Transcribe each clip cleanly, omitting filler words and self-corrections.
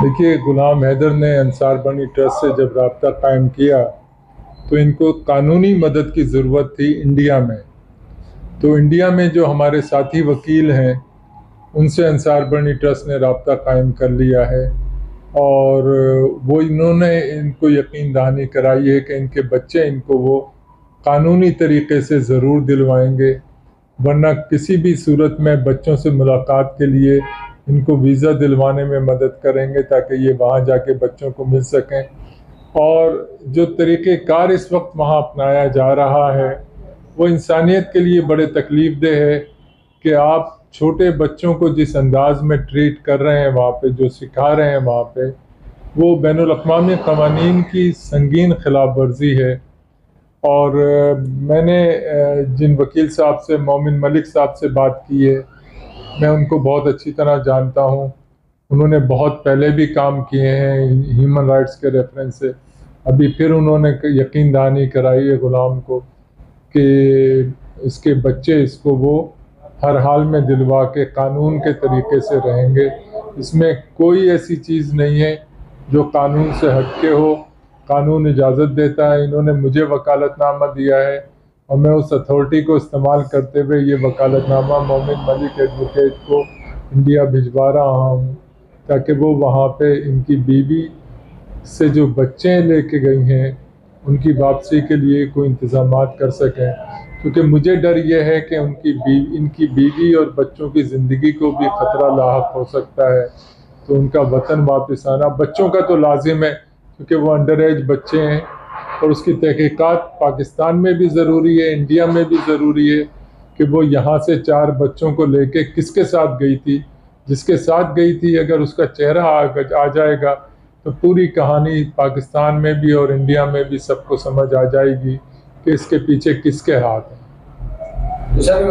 देखिए, गुलाम हैदर ने अंसार बनी ट्रस्ट से जब राब्ता कायम किया तो इनको कानूनी मदद की ज़रूरत थी इंडिया में। तो इंडिया में जो हमारे साथी वकील हैं उनसे अंसार बनी ट्रस्ट ने राब्ता कायम कर लिया है और वो इन्होंने इनको यकीन दहानी कराई है कि इनके बच्चे इनको वो कानूनी तरीके से ज़रूर दिलवाएंगे, वरना किसी भी सूरत में बच्चों से मुलाकात के लिए इनको वीज़ा दिलवाने में मदद करेंगे ताकि ये वहाँ जाके बच्चों को मिल सकें। और जो तरीक़ेकार इस वक्त वहाँ अपनाया जा रहा है वो इंसानियत के लिए बड़े तकलीफ़देह है कि आप छोटे बच्चों को जिस अंदाज में ट्रीट कर रहे हैं वहाँ पे, जो सिखा रहे हैं वहाँ पे, वो बैनुल-अक़वामी क़वानीन की संगीन खिलाफ वर्जी है। और मैंने जिन वकील साहब से, मोमिन मलिक साहब से बात की है, मैं उनको बहुत अच्छी तरह जानता हूँ। उन्होंने बहुत पहले भी काम किए हैं ह्यूमन राइट्स के रेफरेंस से। अभी फिर उन्होंने यकीन दहानी कराई है गुलाम को कि इसके बच्चे इसको वो हर हाल में दिलवा के कानून के तरीके से रहेंगे। इसमें कोई ऐसी चीज़ नहीं है जो कानून से हटके हो, कानून इजाज़त देता है। इन्होंने मुझे वकालतनामा दिया है और मैं उस अथॉरिटी को इस्तेमाल करते हुए ये वकालतनामा मोमिन मलिक एडवोकेट को इंडिया भिजवा रहा हूँ ताकि वो वहाँ पे इनकी बीवी से जो बच्चे लेके गई हैं उनकी वापसी के लिए कोई इंतज़ामात कर सकें, क्योंकि मुझे डर ये है कि इनकी बीवी और बच्चों की ज़िंदगी को भी ख़तरा लाहक हो सकता है। तो उनका वतन वापस आना बच्चों का तो लाजिम है क्योंकि वो अंडर एज बच्चे हैं और उसकी तहकीकात पाकिस्तान में भी ज़रूरी है, इंडिया में भी ज़रूरी है कि वो यहाँ से 4 बच्चों को लेके किसके साथ गई थी, जिसके साथ गई थी अगर उसका चेहरा आ जाएगा तो पूरी कहानी पाकिस्तान में भी और इंडिया में भी सबको समझ आ जाएगी कि इसके पीछे किसके हाथ हैं। तो सर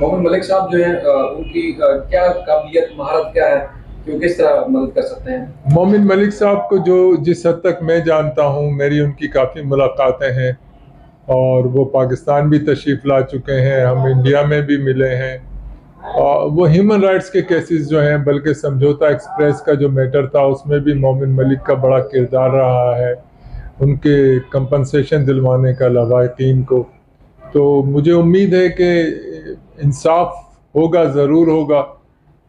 मोमिन मलिक साहब जो हैं उनकी क्या काबिलियत, महारत क्या है कि वो किस तरह मदद कर सकते हैं? मोमिन मलिक साहब को जो जिस हद तक मैं जानता हूँ, मेरी उनकी काफ़ी मुलाकातें हैं और वो पाकिस्तान भी तशरीफ़ ला चुके हैं, हम इंडिया में भी मिले हैं। वो ह्यूमन राइट्स के केसेस जो हैं, बल्कि समझौता एक्सप्रेस का जो मैटर था उसमें भी मोमिन मलिक का बड़ा किरदार रहा है उनके कंपनसेशन दिलवाने का लवाहिकीन को। तो मुझे उम्मीद है कि इंसाफ होगा, ज़रूर होगा।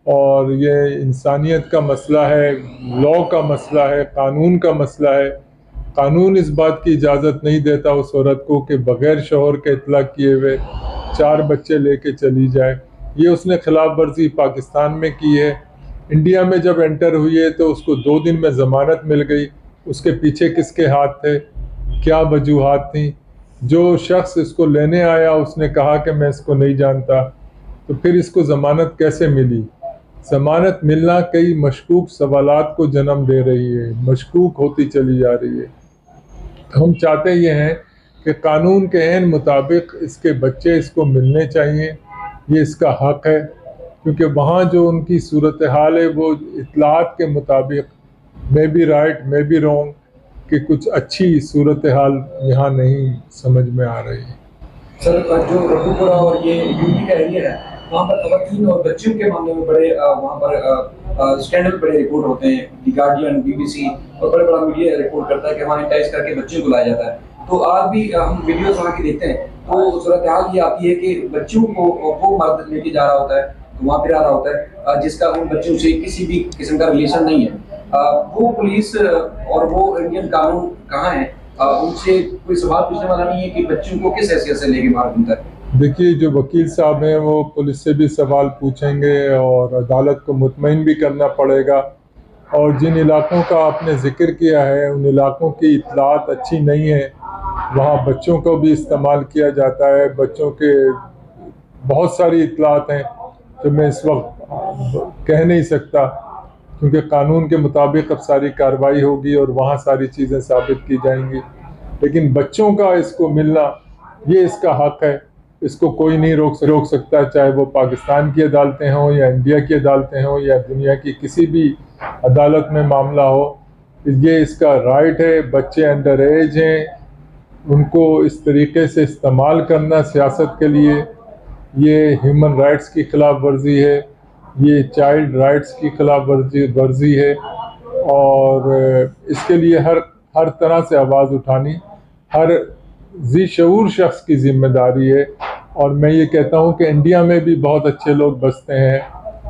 और ये इंसानियत का मसला है, लॉ का मसला है, कानून का मसला है। कानून इस बात की इजाज़त नहीं देता उस औरत को कि बग़ैर शौहर के इत्तला किए हुए 4 बच्चे लेके चली जाए। ये उसने खिलाफ वर्जी पाकिस्तान में की है। इंडिया में जब एंटर हुई है तो उसको 2 दिन में ज़मानत मिल गई। उसके पीछे किसके हाथ थे, क्या वजूहात थी? जो शख्स इसको लेने आया उसने कहा कि मैं इसको नहीं जानता, तो फिर इसको ज़मानत कैसे मिली? ज़मानत मिलना कई मशकूक सवालात को जन्म दे रही है, मशकूक होती चली जा रही है। हम चाहते ये हैं कि कानून के ऐन मुताबिक इसके बच्चे इसको मिलने चाहिए, ये इसका हक़ है, क्योंकि वहाँ जो उनकी सूरत हाल है वो इत्तलात के मुताबिक may be right may be wrong कि कुछ अच्छी सूरत हाल यहाँ नहीं समझ में आ रही है। सर जो रघुपुरा और ये यूपी का एरिया है, वहाँ पर ख़वातीन और बच्चियों के मामले में बड़े वहाँ पर स्कैंडल बड़े रिपोर्ट होते हैं। द गार्डियन, BBC और बड़ा मीडिया रिपोर्ट करता है कि वहाँ एंटाइज करके बच्चियों को लाया जाता है। तो आज भी हम वीडियोस वहाँ की देखते हैं तो सूरत हाल ये आती है कि बच्चियों को वो मर्द लेके जा रहा होता है, तो वहाँ पे आ रहा होता है जिसका उन बच्चों से किसी भी किस्म का रिलेशन नहीं है। वो पुलिस और वो इंडियन कानून कहाँ है? उनसे कोई सवाल पूछने वाला नहीं है कि बच्चों को किस हैसियत से लेके बाहर घूमता है। देखिए, जो वकील साहब हैं वो पुलिस से भी सवाल पूछेंगे और अदालत को मुतमईन भी करना पड़ेगा। और जिन इलाक़ों का आपने ज़िक्र किया है उन इलाक़ों की इत्तलात अच्छी नहीं है, वहाँ बच्चों को भी इस्तेमाल किया जाता है। बच्चों के बहुत सारी इत्तलात हैं जो मैं इस वक्त कह नहीं सकता, क्योंकि कानून के मुताबिक अब सारी कार्रवाई होगी और वहाँ सारी चीज़ें साबित की जाएंगी। लेकिन बच्चों का इसको मिलना ये इसका हक़ है, इसको कोई नहीं रोक सकता, चाहे वो पाकिस्तान की अदालतें हों या इंडिया की अदालतें हों या दुनिया की किसी भी अदालत में मामला हो। ये इसका राइट है। बच्चे अंडर एज हैं, उनको इस तरीके से इस्तेमाल करना सियासत के लिए ये ह्यूमन राइट्स की खिलाफ वर्जी है, ये चाइल्ड राइट्स की खिलाफ वर्जी है। और इसके लिए हर तरह से आवाज़ उठानी हर ज़ी शऊर शख्स की ज़िम्मेदारी है। और मैं ये कहता हूँ कि इंडिया में भी बहुत अच्छे लोग बसते हैं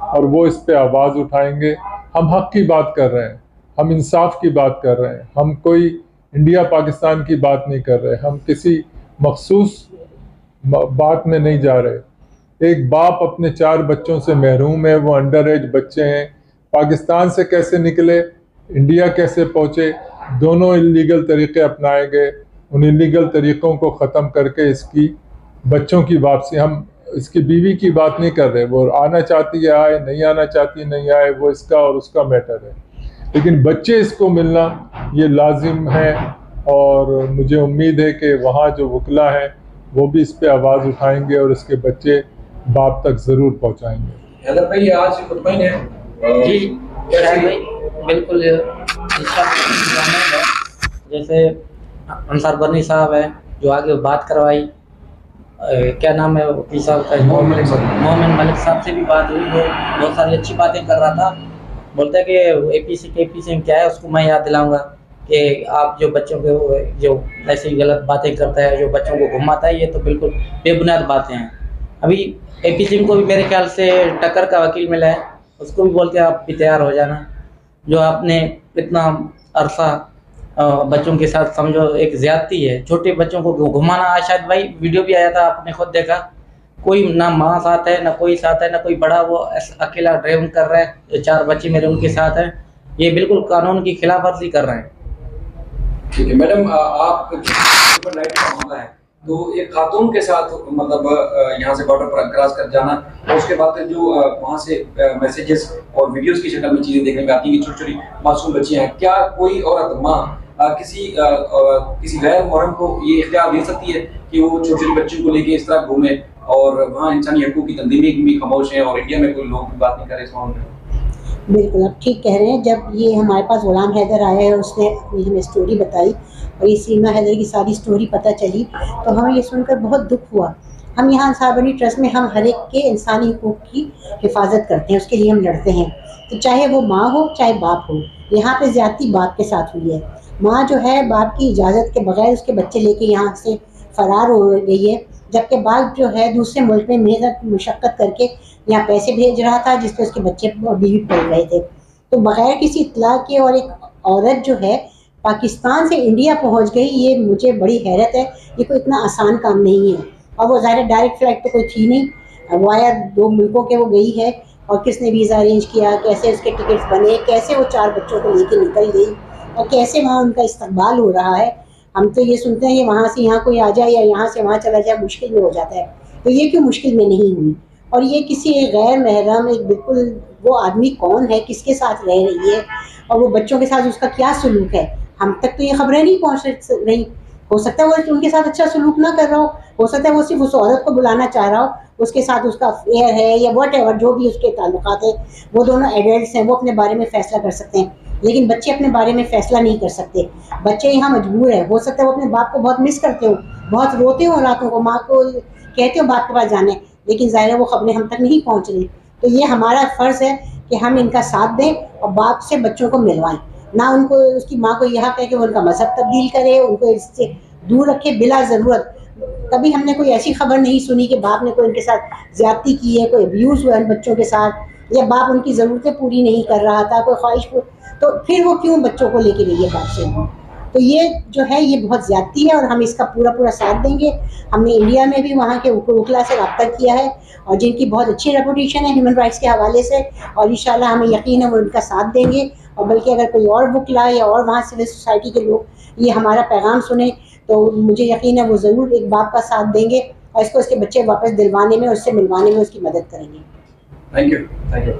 और वो इस पे आवाज़ उठाएंगे। हम हक़ की बात कर रहे हैं, हम इंसाफ की बात कर रहे हैं, हम कोई इंडिया पाकिस्तान की बात नहीं कर रहे, हम किसी मखसूस बात में नहीं जा रहे। एक बाप अपने 4 बच्चों से महरूम है, वो अंडर एज बच्चे हैं। पाकिस्तान से कैसे निकले, इंडिया कैसे पहुँचे, दोनों इल्लीगल तरीक़े अपनाए गए। उन इल्लीगल तरीक़ों को ख़त्म करके इसकी बच्चों की वापसी, हम इसकी बीवी की बात नहीं कर रहे, वो आना चाहती है आए, नहीं आना चाहती नहीं आए, वो इसका और उसका मैटर है, लेकिन बच्चे इसको मिलना ये लाजिम है। और मुझे उम्मीद है कि वहाँ जो वकला हैं वो भी इस पे आवाज़ उठाएंगे और इसके बच्चे बाप तक ज़रूर पहुँचाएंगे। हैदर भाई आज मुतमईन है जी शायद भाई बिल्कुल जैसे अंसार बनी साहब है जो आगे बात करवाई, क्या नाम है वकील साहब का, मोमिन मलिक साहब से भी बात हुई, वो बहुत सारी अच्छी बातें कर रहा था। बोलता है कि एपीसी केपीसी क्या है, उसको मैं याद दिलाऊंगा कि आप जो बच्चों के जो ऐसी गलत बातें करता है, जो बच्चों को घुमाता है, ये तो बिल्कुल बेबुनियाद बातें हैं। अभी एपीसी को भी मेरे ख्याल से टक्कर का वकील मिला है, उसको भी बोलते हैं आप भी तैयार हो जाना। जो आपने इतना अरसा बच्चों के साथ समझो एक ज़्यादती है, छोटे बच्चों को घुमाना। आज शायद भाई वीडियो भी आया था, आपने खुद देखा, कोई ना माँ साथ है ना कोई साथ है ना कोई बड़ा, वो अकेला ड्राइविंग कर रहा है, 4 बच्चे मेरे उनके साथ हैं, ये बिल्कुल कानून की खिलाफ वर्जी कर रहे हैं। ठीक है मैडम, आप लाइट का मामला है तो एक खातून के साथ मतलब यहाँ से बॉर्डर पर क्रॉस कर जाना और उसके बाद जो वहाँ से मैसेजेस और वीडियोस की शक्ल में चीजें देखने में आती हैं कि छोटी छोटी मासूम बच्चियाँ हैं, क्या कोई औरत माँ किसी गैर मुहर्रम को ये इख्तियार दे सकती है कि वो छोटी छोटी बच्चियों को लेके इस तरह घूमे? और वहाँ इंसानी हकूक़ की तंजीमें भी खामोश हैं और इंडिया में कोई लोग भी बात नहीं कर रहे इस मामले में। बिल्कुल आप ठीक कह रहे हैं। जब ये हमारे पास गुलाम हैदर आया है, उसने अपनी हमें स्टोरी बताई और ये सीमा हैदर की सारी स्टोरी पता चली, तो हमें ये सुनकर बहुत दुख हुआ। हम यहाँ अंसार बनी ट्रस्ट में हम हर एक के इंसानी हकूक़ की हिफाजत करते हैं, उसके लिए हम लड़ते हैं। तो चाहे वो माँ हो चाहे बाप हो, यहाँ पे ज़्यादती बाप के साथ हुई है। माँ जो है बाप की इजाज़त के बगैर उसके बच्चे लेके यहाँ से फ़रार हो गई है, जबकि बाप जो है दूसरे मुल्क में मेहनत मुशक्क़त करके यहाँ पैसे भेज रहा था जिसपे उसके बच्चे बीवी पल रहे थे। तो बगैर किसी इत्तला के और एक औरत जो है पाकिस्तान से इंडिया पहुँच गई, ये मुझे बड़ी हैरत है। ये कोई इतना आसान काम नहीं है और वो ज़ाहिर डायरेक्ट फ़्लाइट तो कोई थी नहीं, वाया 2 मुल्कों के वो गई है। और किसने वीज़ा अरेंज किया, कैसे उसके टिकट्स बने, कैसे वो 4 बच्चों को लेके निकल गई और कैसे वहाँ उनका इस्तकबाल हो रहा है। हम तो ये सुनते हैं कि वहाँ से यहाँ कोई आ जाए या यहाँ से वहाँ चला जाए मुश्किल में हो जाता है, तो ये क्यों मुश्किल में नहीं हुई? और ये किसी एक गैर महरम एक बिल्कुल वो आदमी कौन है, किसके साथ रह रही है और वो बच्चों के साथ उसका क्या सलूक है, हम तक तो ये खबरें नहीं पहुँच रही। हो सकता है वो उनके साथ अच्छा सलूक ना कर रहा हो सकता है वो सिर्फ उस औरत को बुलाना चाह रहा हो, उसके साथ उसका अफेयर है या वॉटएवर जो भी उसके ताल्लुकात है। वो दोनों एडल्ट्स हैं, वो अपने बारे में फ़ैसला कर सकते हैं, लेकिन बच्चे अपने बारे में फ़ैसला नहीं कर सकते। बच्चे यहाँ मजबूर है, हो सकता है वो अपने बाप को बहुत मिस करते हो, बहुत रोते हो रातों को, माँ को कहते हो बाप के पास जाने, लेकिन ज़ाहिर है वो खबरें हम तक नहीं पहुँच रही। तो ये हमारा फ़र्ज़ है कि हम इनका साथ दें और बाप से बच्चों को मिलवाएं, ना उनको उसकी माँ को यह कहे कि वो उनका मज़हब तब्दील करे, उनको इससे दूर रखे बिला ज़रूरत। कभी हमने कोई ऐसी खबर नहीं सुनी कि बाप ने कोई उनके साथ ज़्यादती की है, कोई अब्यूज़ हुआ है बच्चों के साथ, या बाप उनकी ज़रूरतें पूरी नहीं कर रहा था, कोई ख्वाहिश को, तो फिर वो क्यों बच्चों को लेके गई है बाप से? तो ये जो है ये बहुत ज़्यादती है और हम इसका पूरा साथ देंगे। हमने इंडिया में भी वहाँ के वकला से रब्ता किया है और जिनकी बहुत अच्छी रेपुटेशन है ह्यूमन राइट्स के हवाले से, और इंशाल्लाह हमें यकीन है वो उनका साथ देंगे। और बल्कि अगर कोई और वकला या और वहाँ सिविल सोसाइटी के लोग ये हमारा पैगाम सुने तो मुझे यकीन है वो ज़रूर एक बाप का साथ देंगे और इसको उसके बच्चे वापस दिलवाने में, उससे मिलवाने में उसकी मदद करेंगे। Thank you.